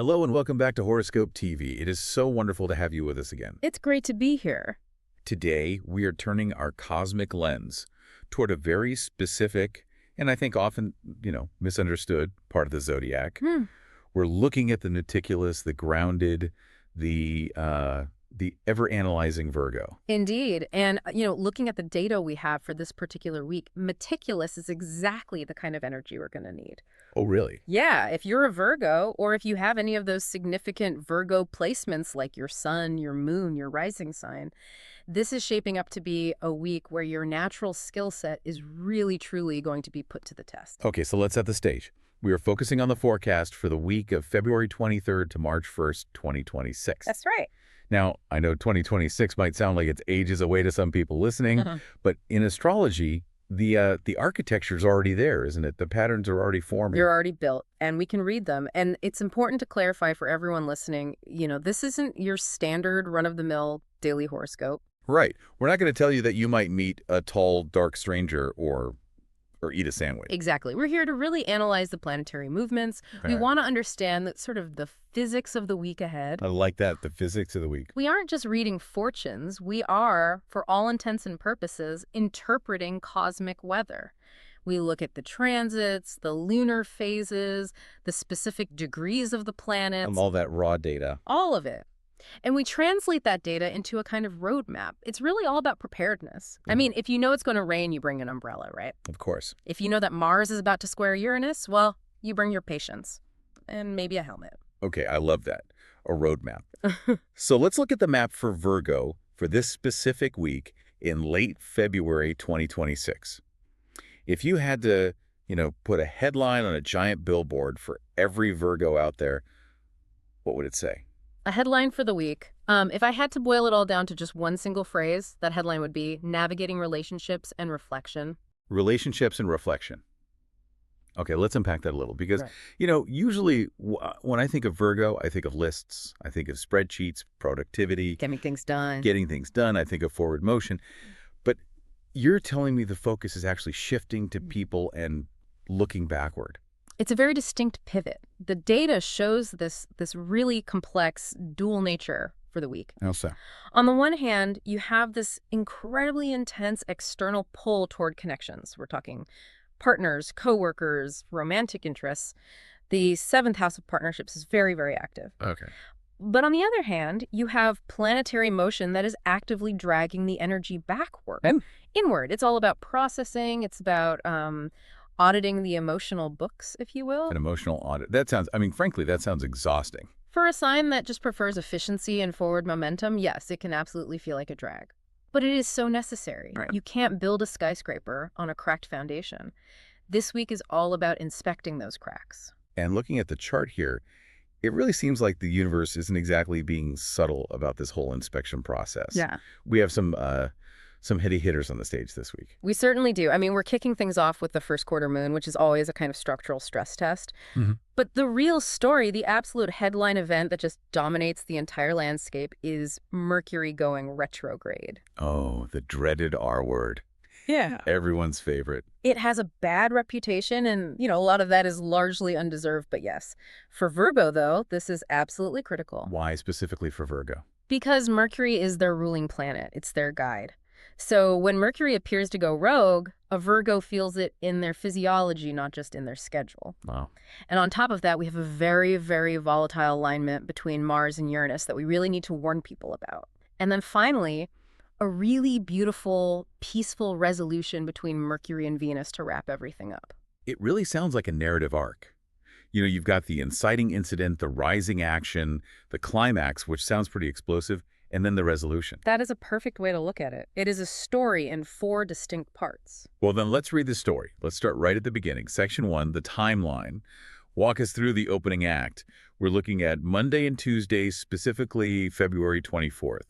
Hello and welcome back to Horoscope TV. It is so wonderful to have you with us again. It's great to be here. Today, we are turning our cosmic lens toward a very specific, and I think often, misunderstood part of the zodiac. We're looking at the meticulous, the grounded, the ever-analyzing Virgo. Indeed. And, looking at the data we have for this particular week, meticulous is exactly the kind of energy we're going to need. Oh, really? Yeah, if you're a Virgo, or if you have any of those significant Virgo placements like your sun, your moon, your rising sign, this is shaping up to be a week where your natural skill set is really, truly going to be put to the test. Okay, so let's set the stage. We are focusing on the forecast for the week of February 23rd to March 1st, 2026. That's right. Now, I know 2026 might sound like it's ages away to some people listening, but in astrology, the architecture's already there, isn't it? The patterns are already forming. They're already built, and we can read them. And it's important to clarify for everyone listening, this isn't your standard run-of-the-mill daily horoscope. Right. We're not going to tell you that you might meet a tall, dark stranger or eat a sandwich. Exactly. We're here to really analyze the planetary movements. We want to understand that sort of the physics of the week ahead. I like that, the physics of the week. We aren't just reading fortunes. We are, for all intents and purposes, interpreting cosmic weather. We look at the transits, the lunar phases, the specific degrees of the planets. And all that raw data. All of it. And we translate that data into a kind of roadmap. It's really all about preparedness. I mean, if you know it's going to rain, you bring an umbrella, right? Of course. If you know that Mars is about to square Uranus, well, you bring your patience and maybe a helmet. Okay, I love that. A roadmap. So let's look at the map for Virgo for this specific week in late February 2026. If you had to, put a headline on a giant billboard for every Virgo out there, what would it say? A headline for the week. If I had to boil it all down to just one single phrase, that headline would be navigating relationships and reflection. Relationships and reflection. Okay, let's unpack that a little because, usually when I think of Virgo, I think of lists. I think of spreadsheets, productivity. Getting things done. Getting things done. I think of forward motion. But you're telling me the focus is actually shifting to people and looking backward. It's a very distinct pivot. The data shows this really complex dual nature for the week. How so? On the one hand, you have this incredibly intense external pull toward connections. We're talking partners, coworkers, romantic interests. The seventh house of partnerships is very, very active. Okay. But on the other hand, you have planetary motion that is actively dragging the energy backward, inward. It's all about processing. It's about auditing the emotional books, if you will. An emotional audit. Frankly, that sounds exhausting. For a sign that just prefers efficiency and forward momentum, yes, it can absolutely feel like a drag. But it is so necessary. Right. You can't build a skyscraper on a cracked foundation. This week is all about inspecting those cracks. And looking at the chart here, it really seems like the universe isn't exactly being subtle about this whole inspection process. Yeah. We have some heady hitters on the stage this week. We certainly do. I mean, we're kicking things off with the first quarter moon, which is always a kind of structural stress test. But the real story, the absolute headline event that just dominates the entire landscape is Mercury going retrograde. Oh, the dreaded R word. Yeah. Everyone's favorite. It has a bad reputation, and, a lot of that is largely undeserved, but yes. For Virgo, though, this is absolutely critical. Why specifically for Virgo? Because Mercury is their ruling planet. It's their guide. So when Mercury appears to go rogue, a Virgo feels it in their physiology, not just in their schedule. Wow. And on top of that, we have a very, very volatile alignment between Mars and Uranus that we really need to warn people about. And then finally, a really beautiful, peaceful resolution between Mercury and Venus to wrap everything up. It really sounds like a narrative arc. You've got the inciting incident, the rising action, the climax, which sounds pretty explosive, and then the resolution. That is a perfect way to look at it. It is a story in 4 distinct parts. Well, then let's read the story. Let's start right at the beginning. Section 1, the timeline. Walk us through the opening act. We're looking at Monday and Tuesday, specifically February 24th.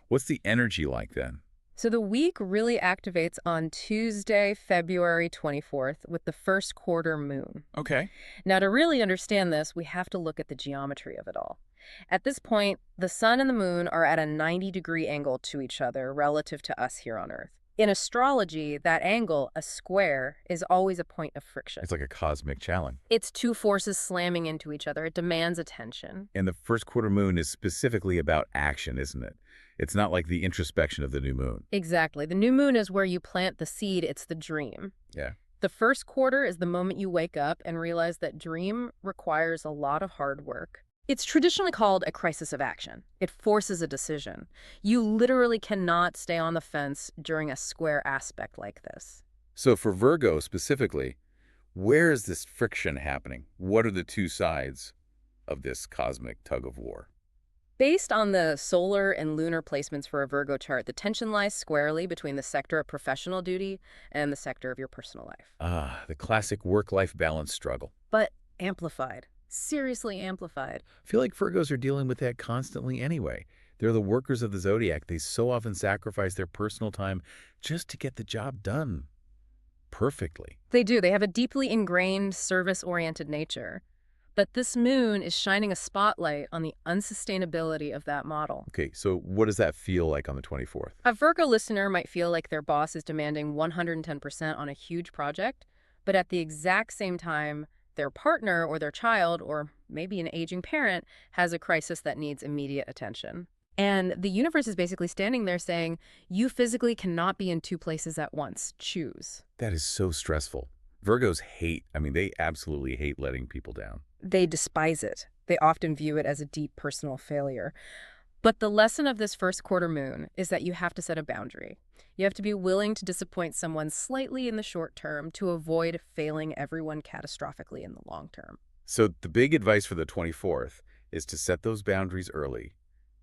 What's the energy like then? So the week really activates on Tuesday, February 24th with the first quarter moon. Okay. Now, to really understand this, we have to look at the geometry of it all. At this point, the sun and the moon are at a 90-degree angle to each other relative to us here on Earth. In astrology, that angle, a square, is always a point of friction. It's like a cosmic challenge. It's two forces slamming into each other. It demands attention. And the first quarter moon is specifically about action, isn't it? It's not like the introspection of the new moon. Exactly. The new moon is where you plant the seed. It's the dream. Yeah. The first quarter is the moment you wake up and realize that dream requires a lot of hard work. It's traditionally called a crisis of action. It forces a decision. You literally cannot stay on the fence during a square aspect like this. So for Virgo specifically, where is this friction happening? What are the two sides of this cosmic tug of war? Based on the solar and lunar placements for a Virgo chart, the tension lies squarely between the sector of professional duty and the sector of your personal life. Ah, the classic work-life balance struggle. But amplified. Seriously amplified. I feel like Virgos are dealing with that constantly anyway. They're the workers of the zodiac. They so often sacrifice their personal time just to get the job done perfectly. They do. They have a deeply ingrained service-oriented nature. But this moon is shining a spotlight on the unsustainability of that model. Okay, so what does that feel like on the 24th? A Virgo listener might feel like their boss is demanding 110% on a huge project, but at the exact same time, their partner or their child, or maybe an aging parent, has a crisis that needs immediate attention. And the universe is basically standing there saying, you physically cannot be in two places at once. Choose. That is so stressful. Virgos hate, they absolutely hate letting people down. They despise it. They often view it as a deep personal failure. But the lesson of this first quarter moon is that you have to set a boundary. You have to be willing to disappoint someone slightly in the short term to avoid failing everyone catastrophically in the long term. So the big advice for the 24th is to set those boundaries early.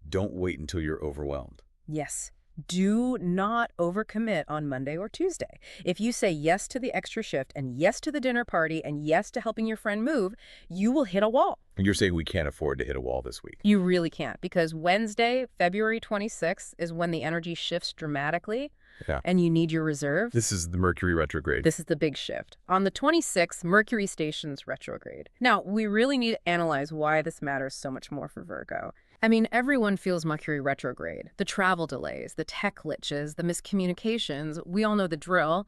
Don't wait until you're overwhelmed. Yes. Do not overcommit on Monday or Tuesday. If you say yes to the extra shift and yes to the dinner party and yes to helping your friend move, you will hit a wall. And you're saying we can't afford to hit a wall this week. You really can't, because Wednesday, February 26th, is when the energy shifts dramatically. Yeah. And you need your reserve. This is the Mercury retrograde. This is the big shift. On the 26th, Mercury stations retrograde. Now, we really need to analyze why this matters so much more for Virgo. Everyone feels Mercury retrograde. The travel delays, the tech glitches, the miscommunications, we all know the drill.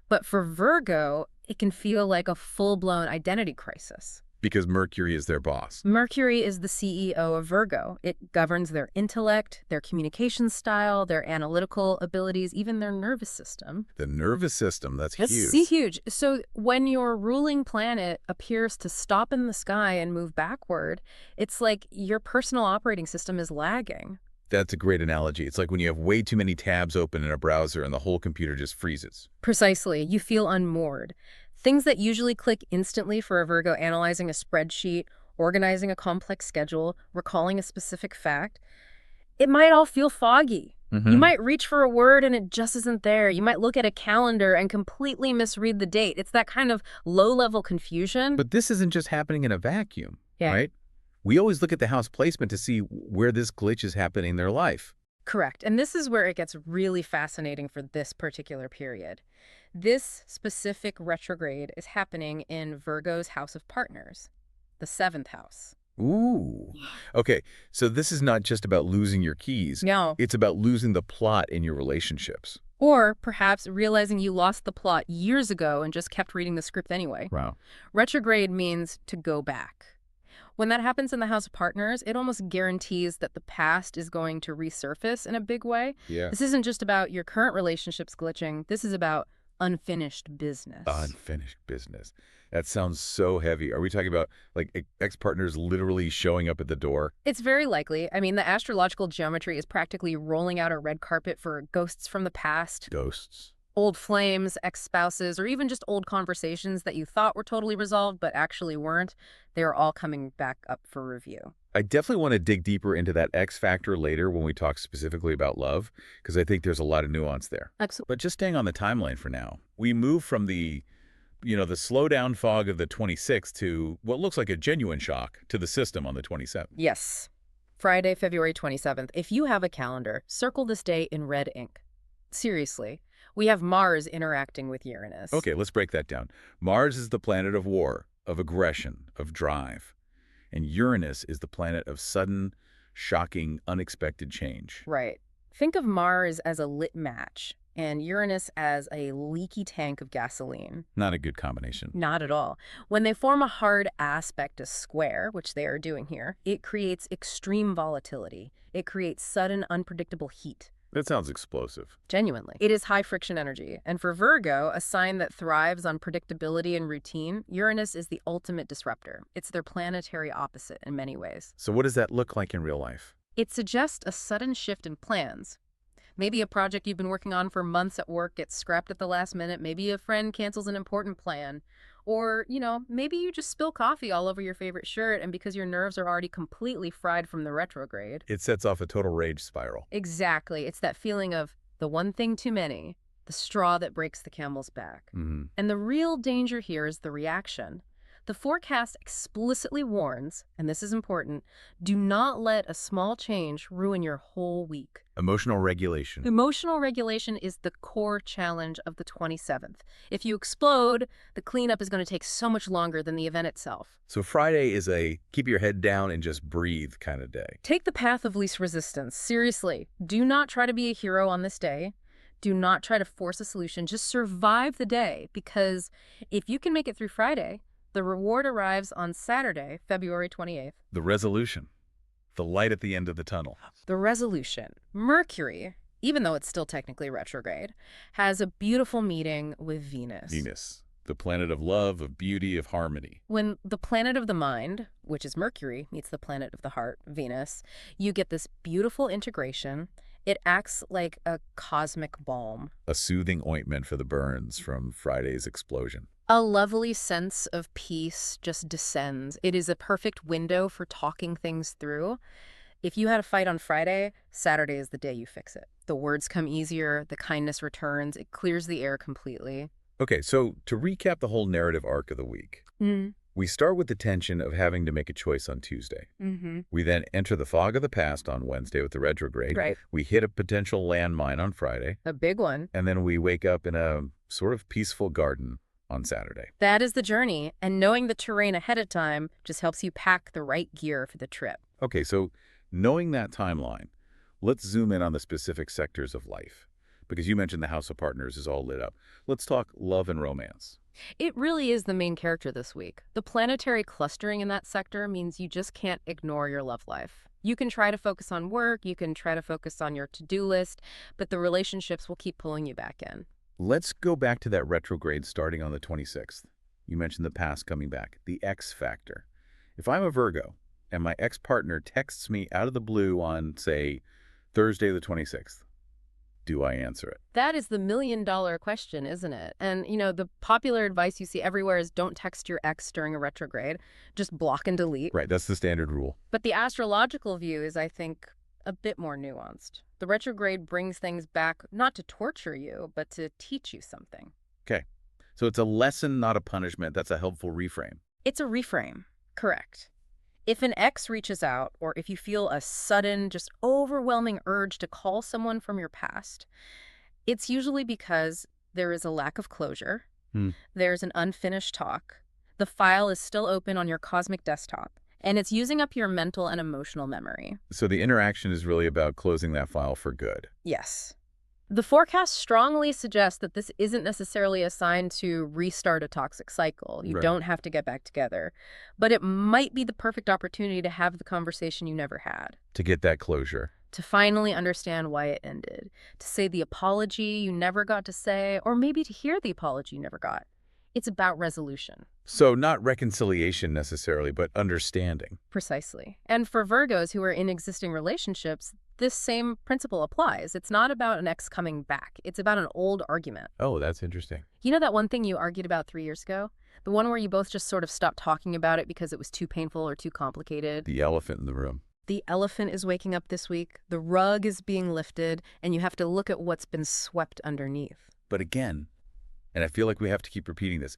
But for Virgo, it can feel like a full-blown identity crisis. Because Mercury is their boss. Mercury is the CEO of Virgo. It governs their intellect, their communication style, their analytical abilities, even their nervous system. The nervous system, that's huge. That's huge. So when your ruling planet appears to stop in the sky and move backward, it's like your personal operating system is lagging. That's a great analogy. It's like when you have way too many tabs open in a browser and the whole computer just freezes. Precisely. You feel unmoored. Things that usually click instantly for a Virgo: analyzing a spreadsheet, organizing a complex schedule, recalling a specific fact, it might all feel foggy. You might reach for a word and it just isn't there. You might look at a calendar and completely misread the date. It's that kind of low-level confusion. But this isn't just happening in a vacuum, Yeah. right? We always look at the house placement to see where this glitch is happening in their life. Correct. And this is where it gets really fascinating for this particular period. This specific retrograde is happening in Virgo's house of partners, the 7th house. Ooh. Okay, so this is not just about losing your keys. No. It's about losing the plot in your relationships. Or perhaps realizing you lost the plot years ago and just kept reading the script anyway. Wow. Retrograde means to go back. When that happens in the house of partners, it almost guarantees that the past is going to resurface in a big way. Yeah. This isn't just about your current relationships glitching. This is about unfinished business. Unfinished business. That sounds so heavy. Are we talking about like ex-partners literally showing up at the door? It's very likely. The astrological geometry is practically rolling out a red carpet for ghosts from the past. Ghosts. Old flames, ex-spouses, or even just old conversations that you thought were totally resolved but actually weren't. They are all coming back up for review. I definitely want to dig deeper into that X factor later when we talk specifically about love, because I think there's a lot of nuance there. Excellent. But just staying on the timeline for now, we move from the slow down fog of the 26th to what looks like a genuine shock to the system on the 27th. Yes. Friday, February 27th. If you have a calendar, circle this day in red ink. Seriously. We have Mars interacting with Uranus. Okay, let's break that down. Mars is the planet of war, of aggression, of drive. And Uranus is the planet of sudden, shocking, unexpected change. Right. Think of Mars as a lit match. and Uranus as a leaky tank of gasoline. Not a good combination. Not at all. When they form a hard aspect, a square, which they are doing here, it creates extreme volatility. It creates sudden, unpredictable heat. That sounds explosive. Genuinely. It is high friction energy. And for Virgo, a sign that thrives on predictability and routine, Uranus is the ultimate disruptor. It's their planetary opposite in many ways. So what does that look like in real life? It suggests a sudden shift in plans. Maybe a project you've been working on for months at work gets scrapped at the last minute. Maybe a friend cancels an important plan. Or, maybe you just spill coffee all over your favorite shirt, and because your nerves are already completely fried from the retrograde. It sets off a total rage spiral. Exactly. It's that feeling of the one thing too many, the straw that breaks the camel's back. Mm-hmm. And the real danger here is the reaction. The forecast explicitly warns, and this is important, do not let a small change ruin your whole week. Emotional regulation. Emotional regulation is the core challenge of the 27th. If you explode, the cleanup is going to take so much longer than the event itself. So Friday is a keep your head down and just breathe kind of day. Take the path of least resistance. Seriously, do not try to be a hero on this day. Do not try to force a solution. Just survive the day, because if you can make it through Friday, the reward arrives on Saturday, February 28th. The resolution. The light at the end of the tunnel. The resolution. Mercury, even though it's still technically retrograde, has a beautiful meeting with Venus. Venus. The planet of love, of beauty, of harmony. When the planet of the mind, which is Mercury, meets the planet of the heart, Venus, you get this beautiful integration. It acts like a cosmic balm. A soothing ointment for the burns from Friday's explosion. A lovely sense of peace just descends. It is a perfect window for talking things through. If you had a fight on Friday, Saturday is the day you fix it. The words come easier, the kindness returns, it clears the air completely. Okay, so to recap the whole narrative arc of the week, we start with the tension of having to make a choice on Tuesday. We then enter the fog of the past on Wednesday with the retrograde. Right. We hit a potential landmine on Friday. A big one. And then we wake up in a sort of peaceful garden on Saturday. That is the journey, and knowing the terrain ahead of time just helps you pack the right gear for the trip. Okay, so knowing that timeline, let's zoom in on the specific sectors of life. Because you mentioned the House of Partners is all lit up. Let's talk love and romance. It really is the main character this week. The planetary clustering in that sector means you just can't ignore your love life. You can try to focus on work, you can try to focus on your to-do list, but the relationships will keep pulling you back in. Let's go back to that retrograde starting on the 26th. You mentioned the past coming back, the X factor. If I'm a Virgo and my ex-partner texts me out of the blue on, say, Thursday the 26th, do I answer it? That is the million-dollar question, isn't it? And, the popular advice you see everywhere is don't text your ex during a retrograde. Just block and delete. Right, that's the standard rule. But the astrological view is, I think, a bit more nuanced. The retrograde brings things back not to torture you, but to teach you something. Okay, so it's a lesson, not a punishment. That's a helpful reframe. It's a reframe. Correct. If an ex reaches out, or if you feel a sudden, just overwhelming urge to call someone from your past, it's usually because there is a lack of closure. There's an unfinished talk. The file is still open on your cosmic desktop, and it's using up your mental and emotional memory. So the interaction is really about closing that file for good. Yes. The forecast strongly suggests that this isn't necessarily a sign to restart a toxic cycle. You don't have to get back together. But it might be the perfect opportunity to have the conversation you never had. To get that closure. To finally understand why it ended. To say the apology you never got to say, or maybe to hear the apology you never got. It's about resolution. So not reconciliation necessarily, but understanding. Precisely. And for Virgos who are in existing relationships, this same principle applies. It's not about an ex coming back. It's about an old argument. Oh, that's interesting. You know that one thing you argued about 3 years ago? The one where you both just sort of stopped talking about it because it was too painful or too complicated? The elephant in the room. The elephant is waking up this week. The rug is being lifted, and you have to look at what's been swept underneath. But again, and I feel like we have to keep repeating this,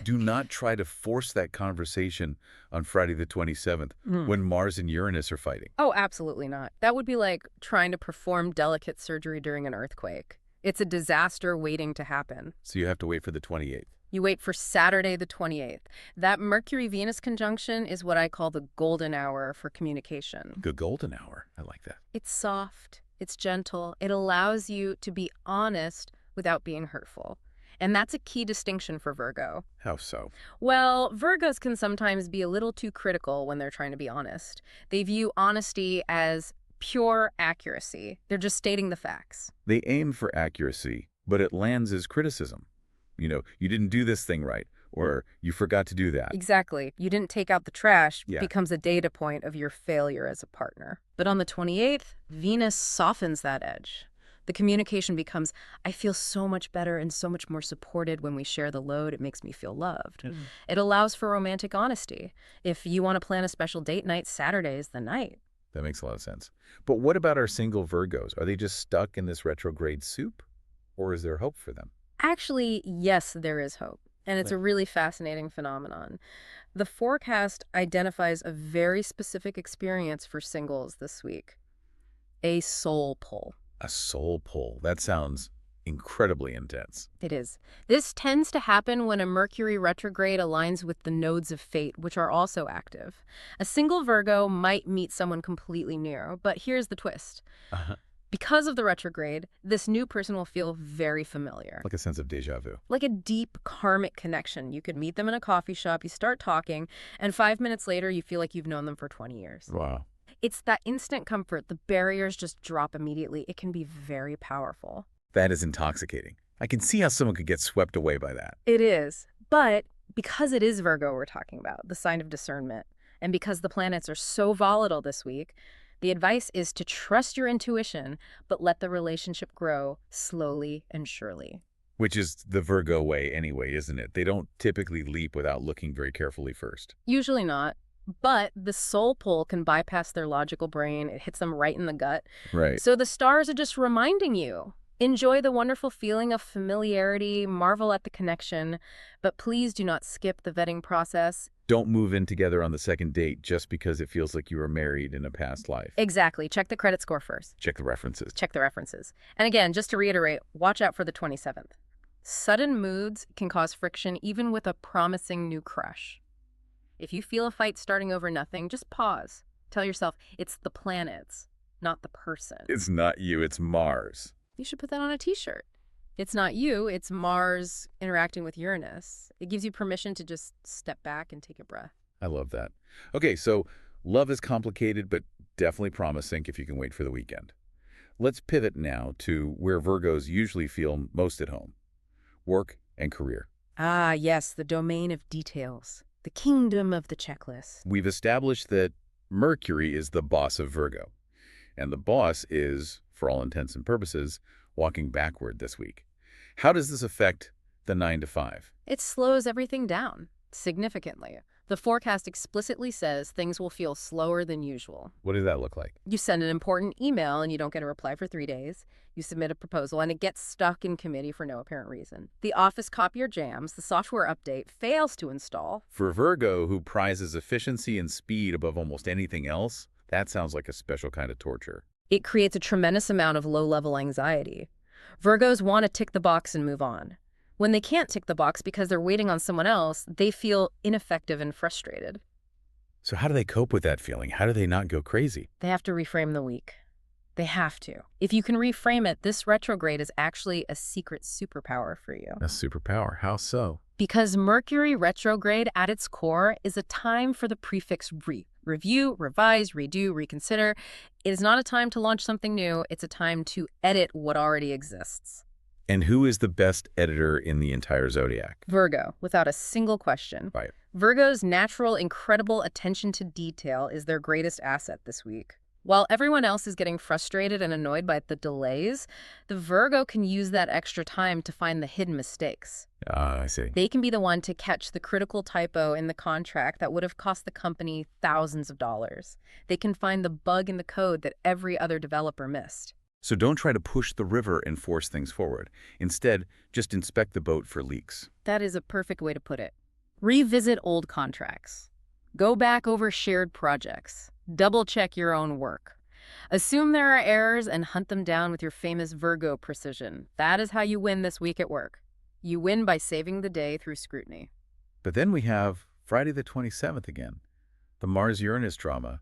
do not try to force that conversation on Friday the 27th when Mars and Uranus are fighting. Oh, absolutely not. That would be like trying to perform delicate surgery during an earthquake. It's a disaster waiting to happen. So you have to wait for the 28th. You wait for Saturday the 28th. That Mercury-Venus conjunction is what I call the golden hour for communication. The golden hour. I like that. It's soft. It's gentle. It allows you to be honest without being hurtful. And that's a key distinction for Virgo. How so? Well, Virgos can sometimes be a little too critical when they're trying to be honest. They view honesty as pure accuracy. They're just stating the facts. They aim for accuracy, but it lands as criticism. You didn't do this thing right, or you forgot to do that. Exactly. You didn't take out the trash Yeah. becomes a data point of your failure as a partner. But on the 28th, Venus softens that edge. The communication becomes, I feel so much better and so much more supported when we share the load. It makes me feel loved. It allows for romantic honesty. If you want to plan a special date night, Saturday is the night. That makes a lot of sense. But what about our single Virgos? Are they just stuck in this retrograde soup? Or is there hope for them? Actually, yes, there is hope. And it's a really fascinating phenomenon. The forecast identifies a very specific experience for singles this week. A soul pull. A soul pull. That sounds incredibly intense. It is. This tends to happen when a Mercury retrograde aligns with the nodes of fate, which are also active. A single Virgo might meet someone completely new, but here's the twist. Because of the retrograde, this new person will feel very familiar. Like a sense of deja vu. Like a deep karmic connection. You could meet them in a coffee shop, you start talking, and 5 minutes later you feel like you've known them for 20 years. Wow. It's that instant comfort. The barriers just drop immediately. It can be very powerful. That is intoxicating. I can see how someone could get swept away by that. It is. But because it is Virgo we're talking about, the sign of discernment, and because the planets are so volatile this week, the advice is to trust your intuition, but let the relationship grow slowly and surely. Which is the Virgo way anyway, isn't it? They don't typically leap without looking very carefully first. Usually not. But the soul pull can bypass their logical brain. It hits them right in the gut. Right. So the stars are just reminding you. Enjoy the wonderful feeling of familiarity, marvel at the connection, but please do not skip the vetting process. Don't move in together on the second date just because it feels like you were married in a past life. Exactly. Check the credit score first. Check the references. Check the references. And again, just to reiterate, watch out for the 27th. Sudden moods can cause friction even with a promising new crush. If you feel a fight starting over nothing, just pause. Tell yourself, it's the planets, not the person. It's not you, it's Mars. You should put that on a t-shirt. It's not you, it's Mars interacting with Uranus. It gives you permission to just step back and take a breath. I love that. Okay, so love is complicated, but definitely promising if you can wait for the weekend. Let's pivot now to where Virgos usually feel most at home. Work and career. Ah, yes, the domain of details. The kingdom of the checklist. We've established that Mercury is the boss of Virgo, and the boss is, for all intents and purposes, walking backward this week. How does this affect the 9 to 5? It slows everything down significantly. The forecast explicitly says things will feel slower than usual. What does that look like? You send an important email and you don't get a reply for 3 days. You submit a proposal and it gets stuck in committee for no apparent reason. The office copier jams, the software update fails to install. For Virgo, who prizes efficiency and speed above almost anything else, that sounds like a special kind of torture. It creates a tremendous amount of low-level anxiety. Virgos want to tick the box and move on. When they can't tick the box because they're waiting on someone else, they feel ineffective and frustrated. So how do they cope with that feeling? How do they not go crazy? They have to reframe the week. They have to. If you can reframe it, this retrograde is actually a secret superpower for you. A superpower. How so? Because Mercury retrograde at its core is a time for the prefix re. Review, revise, redo, reconsider. It is not a time to launch something new. It's a time to edit what already exists. And who is the best editor in the entire zodiac? Virgo, without a single question. Right. Virgo's natural, incredible attention to detail is their greatest asset this week. While everyone else is getting frustrated and annoyed by the delays, the Virgo can use that extra time to find the hidden mistakes. I see. They can be the one to catch the critical typo in the contract that would have cost the company thousands of dollars. They can find the bug in the code that every other developer missed. So don't try to push the river and force things forward. Instead, just inspect the boat for leaks. That is a perfect way to put it. Revisit old contracts. Go back over shared projects. Double-check your own work. Assume there are errors and hunt them down with your famous Virgo precision. That is how you win this week at work. You win by saving the day through scrutiny. But then we have Friday the 27th again, the Mars-Uranus drama.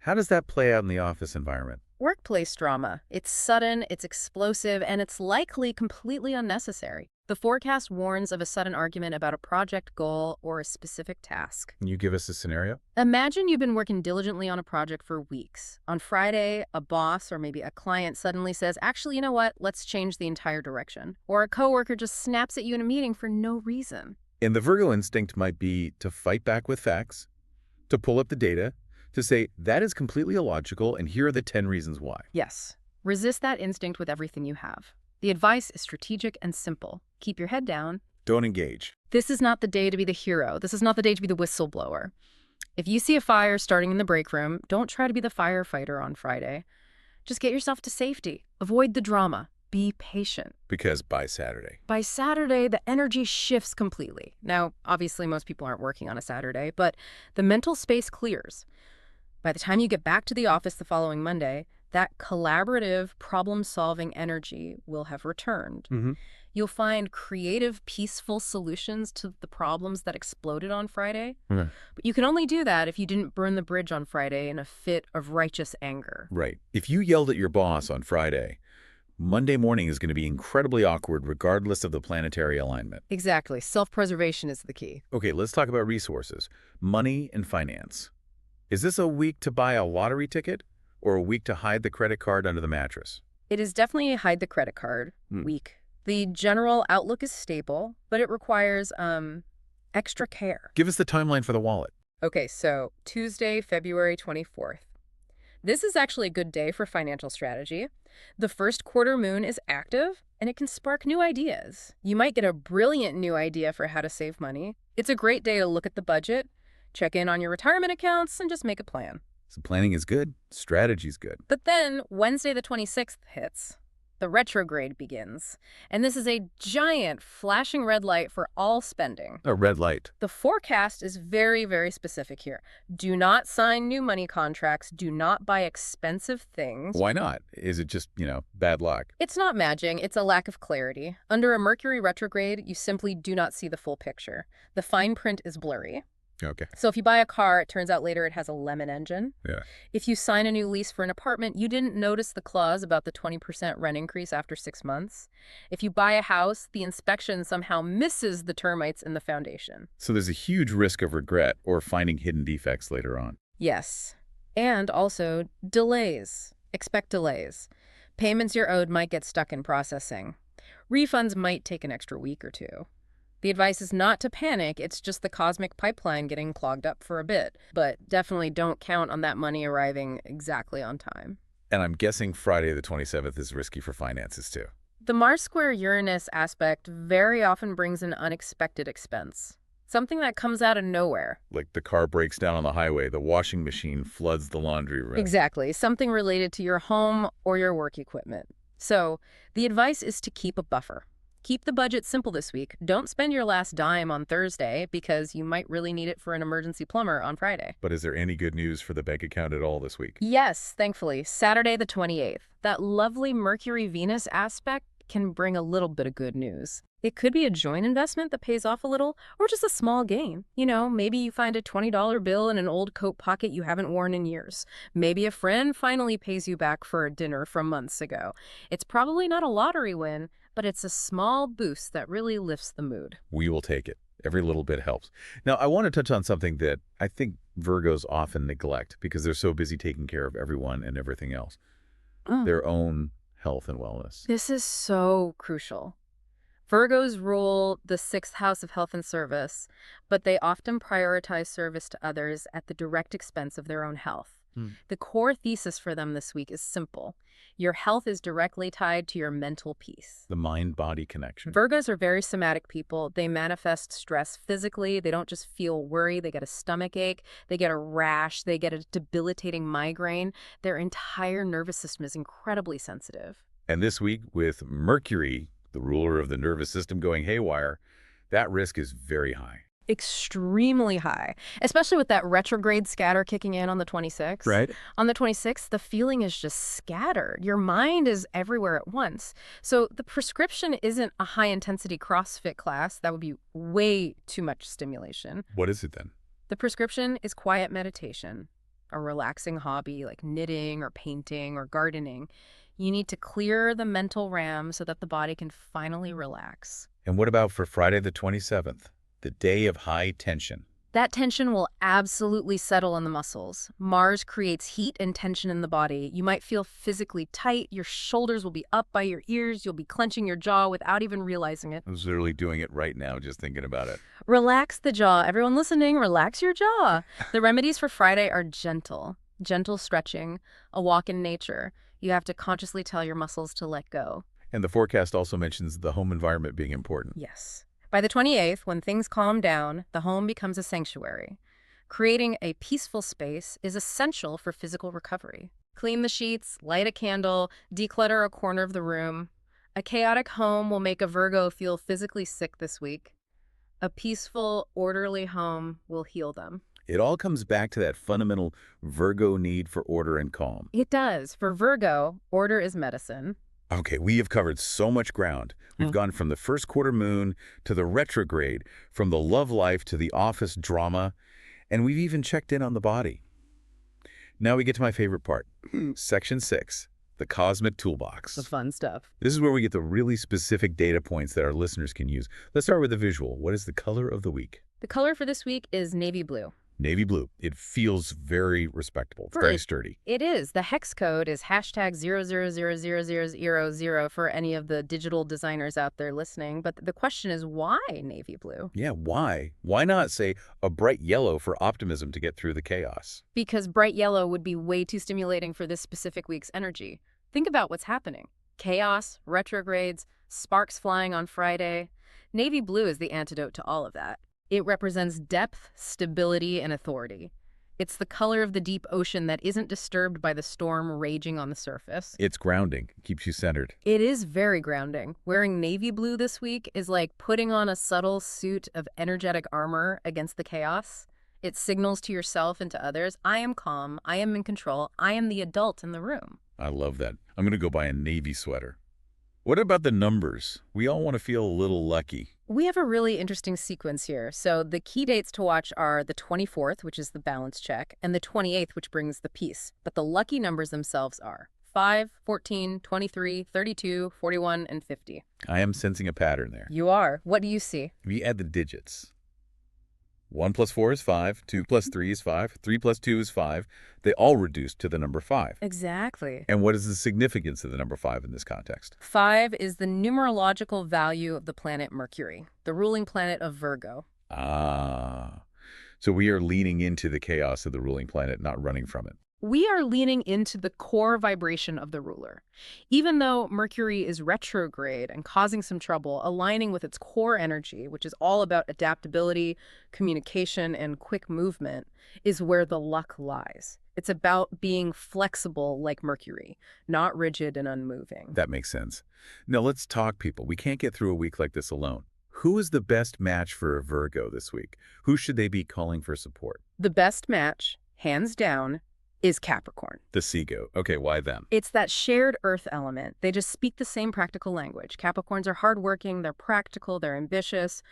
How does that play out in the office environment? Workplace drama. It's sudden, it's explosive, and it's likely completely unnecessary. The forecast warns of a sudden argument about a project goal or a specific task. Can you give us a scenario? Imagine you've been working diligently on a project for weeks. On Friday, a boss or maybe a client suddenly says, actually, you know what? Let's change the entire direction. Or a coworker just snaps at you in a meeting for no reason. And the Virgo instinct might be to fight back with facts, to pull up the data, to say, that is completely illogical, and here are the 10 reasons why. Yes. Resist that instinct with everything you have. The advice is strategic and simple. Keep your head down. Don't engage. This is not the day to be the hero. This is not the day to be the whistleblower. If you see a fire starting in the break room, don't try to be the firefighter on Friday. Just get yourself to safety. Avoid the drama. Be patient. Because by Saturday. By Saturday, the energy shifts completely. Now, obviously, most people aren't working on a Saturday, but the mental space clears. By the time you get back to the office the following Monday, that collaborative, problem-solving energy will have returned. You'll find creative, peaceful solutions to the problems that exploded on Friday. But you can only do that if you didn't burn the bridge on Friday in a fit of righteous anger. Right. If you yelled at your boss on Friday, Monday morning is going to be incredibly awkward regardless of the planetary alignment. Exactly. Self-preservation is the key. Okay, let's talk about resources. Money and finance. Is this a week to buy a lottery ticket or a week to hide the credit card under the mattress? It is definitely a hide the credit card week. The general outlook is stable, but it requires extra care. Give us the timeline for the wallet. Okay, so Tuesday, February 24th. This is actually a good day for financial strategy. The first quarter moon is active, and it can spark new ideas. You might get a brilliant new idea for how to save money. It's a great day to look at the budget, check in on your retirement accounts, and just make a plan. So planning is good, strategy's good. But then Wednesday the 26th hits. The retrograde begins. And this is a giant flashing red light for all spending. A red light. The forecast is very, very specific here. Do not sign new money contracts. Do not buy expensive things. Why not? Is it just, bad luck? It's not magic. It's a lack of clarity. Under a Mercury retrograde, you simply do not see the full picture. The fine print is blurry. Okay. So if you buy a car, it turns out later it has a lemon engine. Yeah. If you sign a new lease for an apartment, you didn't notice the clause about the 20% rent increase after 6 months. If you buy a house, the inspection somehow misses the termites in the foundation. So there's a huge risk of regret or finding hidden defects later on. Yes. And also delays. Expect delays. Payments you're owed might get stuck in processing. Refunds might take an extra week or two. The advice is not to panic, it's just the cosmic pipeline getting clogged up for a bit. But definitely don't count on that money arriving exactly on time. And I'm guessing Friday the 27th is risky for finances too. The Mars square Uranus aspect very often brings an unexpected expense. Something that comes out of nowhere. Like the car breaks down on the highway, the washing machine floods the laundry room. Exactly. Something related to your home or your work equipment. So the advice is to keep a buffer. Keep the budget simple this week. Don't spend your last dime on Thursday because you might really need it for an emergency plumber on Friday. But is there any good news for the bank account at all this week? Yes, thankfully. Saturday the 28th. That lovely Mercury-Venus aspect can bring a little bit of good news. It could be a joint investment that pays off a little, or just a small gain. Maybe you find a $20 bill in an old coat pocket you haven't worn in years. Maybe a friend finally pays you back for a dinner from months ago. It's probably not a lottery win, but it's a small boost that really lifts the mood. We will take it. Every little bit helps. Now, I want to touch on something that I think Virgos often neglect because they're so busy taking care of everyone and everything else. Their own health and wellness. This is so crucial. Virgos rule the 6th house of health and service, but they often prioritize service to others at the direct expense of their own health. The core thesis for them this week is simple. Your health is directly tied to your mental peace. The mind-body connection. Virgos are very somatic people. They manifest stress physically. They don't just feel worry. They get a stomach ache. They get a rash. They get a debilitating migraine. Their entire nervous system is incredibly sensitive. And this week, with Mercury, the ruler of the nervous system, going haywire, that risk is very high. Extremely high, especially with that retrograde scatter kicking in on the 26th. Right. On the 26th, the feeling is just scattered. Your mind is everywhere at once. So the prescription isn't a high-intensity CrossFit class. That would be way too much stimulation. What is it then? The prescription is quiet meditation. a relaxing hobby like knitting or painting or gardening, you need to clear the mental RAM so that the body can finally relax. And what about for Friday the 27th, the day of high tension? That tension will absolutely settle in the muscles. Mars creates heat and tension in the body. You might feel physically tight. Your shoulders will be up by your ears. You'll be clenching your jaw without even realizing it. I was literally doing it right now, just thinking about it. Relax the jaw. Everyone listening, relax your jaw. The remedies for Friday are gentle stretching, a walk in nature. You have to consciously tell your muscles to let go. And the forecast also mentions the home environment being important. Yes. By the 28th, when things calm down, the home becomes a sanctuary. Creating a peaceful space is essential for physical recovery. Clean the sheets, light a candle, declutter a corner of the room. A chaotic home will make a Virgo feel physically sick this week. A peaceful, orderly home will heal them. It all comes back to that fundamental Virgo need for order and calm. It does. For Virgo, order is medicine. Okay, we have covered so much ground. We've gone from the first quarter moon to the retrograde, from the love life to the office drama, and we've even checked in on the body. Now we get to my favorite part, Section 6, the cosmic toolbox. The fun stuff. This is where we get the really specific data points that our listeners can use. Let's start with the visual. What is the color of the week? The color for this week is navy blue. Navy blue. It feels very respectable, very sturdy. It is. The hex code is hashtag 0000000 for any of the digital designers out there listening. But the question is, why navy blue? Yeah, why? Why not say a bright yellow for optimism to get through the chaos? Because bright yellow would be way too stimulating for this specific week's energy. Think about what's happening. Chaos, retrogrades, sparks flying on Friday. Navy blue is the antidote to all of that. It represents depth, stability, and authority. It's the color of the deep ocean that isn't disturbed by the storm raging on the surface. It's grounding, keeps you centered. It is very grounding. Wearing navy blue this week is like putting on a subtle suit of energetic armor against the chaos. It signals to yourself and to others, I am calm, I am in control, I am the adult in the room. I love that. I'm going to go buy a navy sweater. What about the numbers? We all want to feel a little lucky. We have a really interesting sequence here. So the key dates to watch are the 24th, which is the balance check, and the 28th, which brings the peace. But the lucky numbers themselves are 5, 14, 23, 32, 41, and 50. I am sensing a pattern there. You are. What do you see? We add the digits. 1 plus 4 is 5, 2 plus 3 is 5, 3 plus 2 is 5. They all reduce to the number 5. Exactly. And what is the significance of the number 5 in this context? 5 is the numerological value of the planet Mercury, the ruling planet of Virgo. Ah. So we are leaning into the chaos of the ruling planet, not running from it. We are leaning into the core vibration of the ruler. Even though Mercury is retrograde and causing some trouble, aligning with its core energy, which is all about adaptability, communication, and quick movement, is where the luck lies. It's about being flexible like Mercury, not rigid and unmoving. That makes sense. Now let's talk, people. We can't get through a week like this alone. Who is the best match for a Virgo this week? Who should they be calling for support? The best match, hands down, is Capricorn. The Seago. Okay, why them? It's that shared earth element. They just speak the same practical language. Capricorns are hardworking, they're practical, they're ambitious.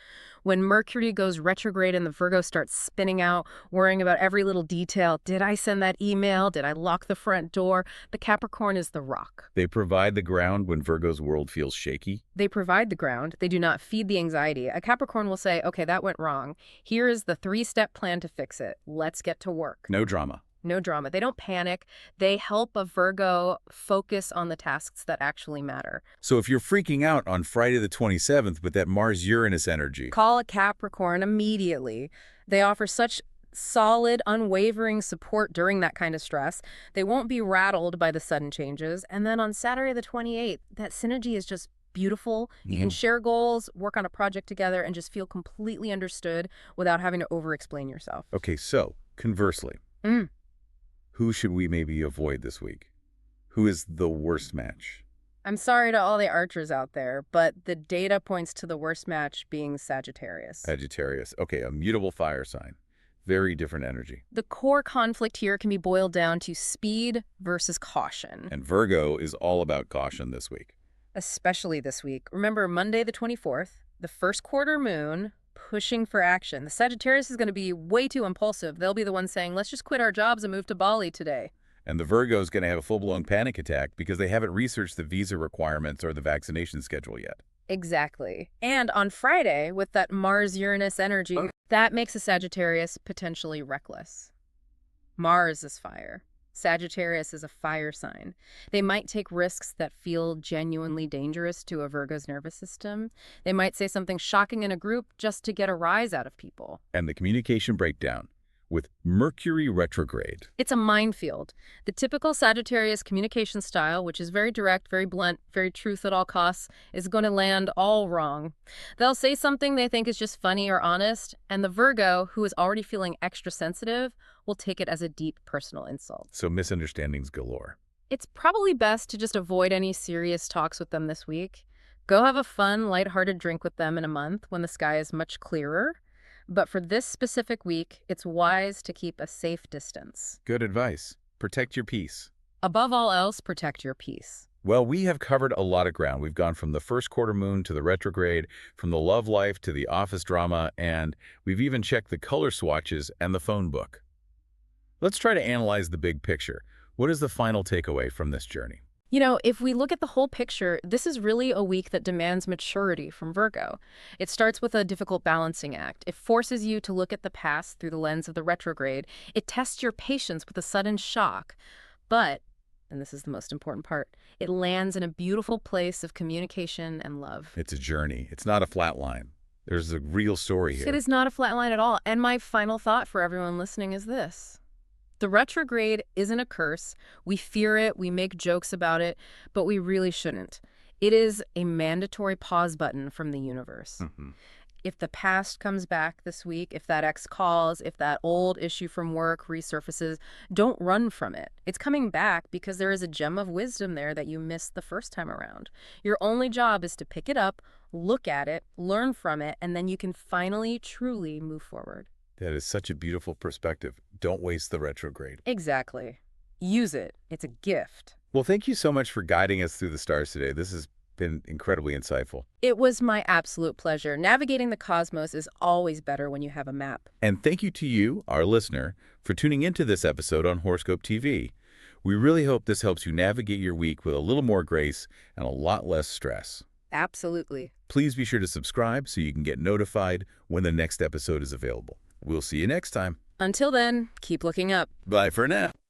When Mercury goes retrograde and the Virgo starts spinning out, worrying about every little detail, did I send that email? Did I lock the front door? The Capricorn is the rock. They provide the ground when Virgo's world feels shaky. They provide the ground. They do not feed the anxiety. A Capricorn will say, okay, that went wrong. Here is the 3-step plan to fix it. Let's get to work. No drama. No drama. They don't panic. They help a Virgo focus on the tasks that actually matter. So if you're freaking out on Friday the 27th with that Mars-Uranus energy, call a Capricorn immediately. They offer such solid, unwavering support during that kind of stress. They won't be rattled by the sudden changes. And then on Saturday the 28th, that synergy is just beautiful. You can share goals, work on a project together, and just feel completely understood without having to over-explain yourself. Okay, so conversely, who should we maybe avoid this week? Who is the worst match? I'm sorry to all the archers out there, but the data points to the worst match being Sagittarius. Sagittarius. Okay, a mutable fire sign. Very different energy. The core conflict here can be boiled down to speed versus caution. And Virgo is all about caution this week. Especially this week. Remember Monday the 24th, the first quarter moon, pushing for action. The Sagittarius is going to be way too impulsive. They'll be the ones saying, let's just quit our jobs and move to Bali today. And the Virgo is going to have a full-blown panic attack because they haven't researched the visa requirements or the vaccination schedule yet. Exactly. And on Friday, with that Mars-Uranus energy, that makes a Sagittarius potentially reckless. Mars is fire. Sagittarius is a fire sign. They might take risks that feel genuinely dangerous to a Virgo's nervous system. They might say something shocking in a group just to get a rise out of people. And the communication breakdown with Mercury retrograde. It's a minefield. The typical Sagittarius communication style, which is very direct, very blunt, very truth at all costs, is going to land all wrong. They'll say something they think is just funny or honest, and the Virgo, who is already feeling extra sensitive, will take it as a deep personal insult. So misunderstandings galore. It's probably best to just avoid any serious talks with them this week. Go have a fun, lighthearted drink with them in a month when the sky is much clearer. But for this specific week, it's wise to keep a safe distance. Good advice. Protect your peace. Above all else, protect your peace. Well, we have covered a lot of ground. We've gone from the first quarter moon to the retrograde, from the love life to the office drama, and we've even checked the color swatches and the phone book. Let's try to analyze the big picture. What is the final takeaway from this journey? You know, if we look at the whole picture, this is really a week that demands maturity from Virgo. It starts with a difficult balancing act. It forces you to look at the past through the lens of the retrograde. It tests your patience with a sudden shock. But, and this is the most important part, it lands in a beautiful place of communication and love. It's a journey. It's not a flat line. There's a real story here. It is not a flat line at all. And my final thought for everyone listening is this. The retrograde isn't a curse. We fear it, we make jokes about it, but we really shouldn't. It is a mandatory pause button from the universe. If the past comes back this week, if that ex calls, if that old issue from work resurfaces, don't run from it. It's coming back because there is a gem of wisdom there that you missed the first time around. Your only job is to pick it up, look at it, learn from it, and then you can finally, truly move forward. That is such a beautiful perspective. Don't waste the retrograde. Exactly. Use it. It's a gift. Well, thank you so much for guiding us through the stars today. This has been incredibly insightful. It was my absolute pleasure. Navigating the cosmos is always better when you have a map. And thank you to you, our listener, for tuning into this episode on Horoscope TV. We really hope this helps you navigate your week with a little more grace and a lot less stress. Absolutely. Please be sure to subscribe so you can get notified when the next episode is available. We'll see you next time. Until then, keep looking up. Bye for now.